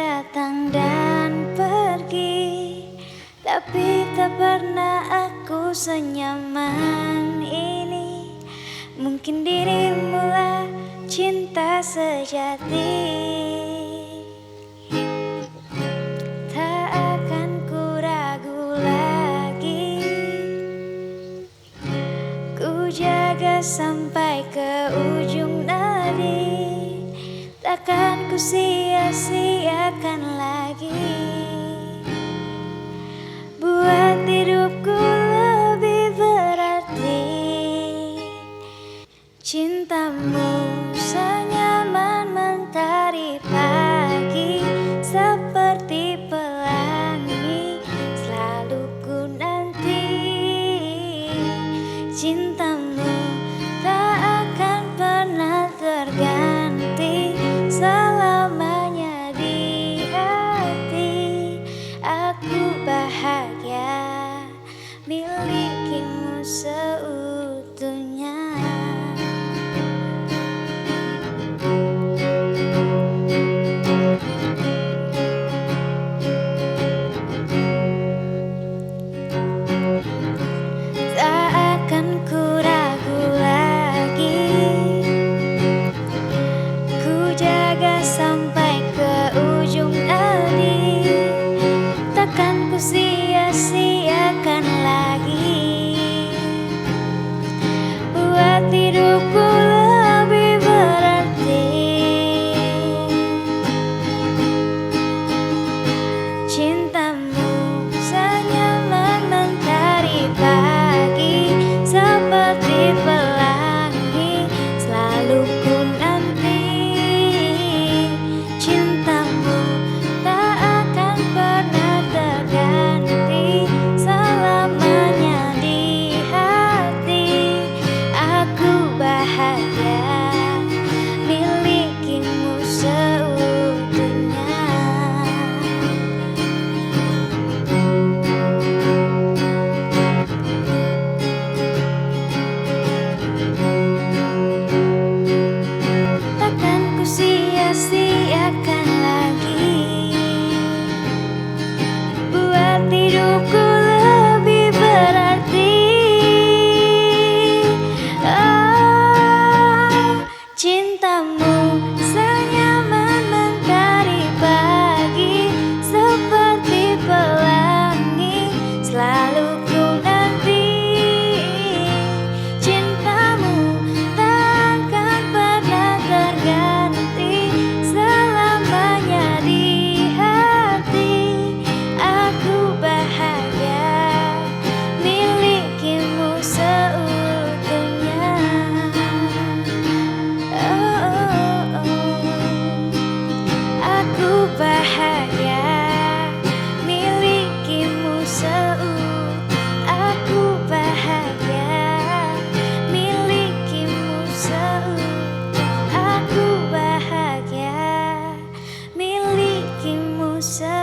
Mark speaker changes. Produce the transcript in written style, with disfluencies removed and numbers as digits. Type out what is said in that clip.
Speaker 1: datang dan pergi, tapi tak pernah aku senyaman ini. Mungkin dirimu lah cinta sejati. Tak akan ku ragu lagi, ku jaga sampai ke ujung nadi. Takkan ku sia-siakan lagi, buat hidupku lebih berarti. Cintamu senyaman mentari pagi, seperti pelangi selalu ku nanti. Cintamu tak akan pernah terganti, selamanya di hati. Aku bahagia milikimu seutuhnya. Tak akan ku ragu lagi, ku jaga sampai ke ujung nadi. Takkan ku sia-siakan lagi, buat hidupku lebih berarti. Cintamu senyaman mentari pagi, seperti pelangi selalu ku nanti. Cintamu tak akan pernah terganti, selamanya di hati. Aku bahagia milikimu seutuhnya. Takkan ku sia-siakan lagi, buat hidupku lebih berarti. Cintamu senyaman mentari pagi, seperti pelangi selalu ku nanti. Cintamu tak akan pernah terganti, selamanya di hati. Aku bahagia milikimu seutuhnya. Aku bahagia milikimu seutuhnya. Aku bahagia milikimu seutuhnya. Aku bahagia milikimu seutuhnya.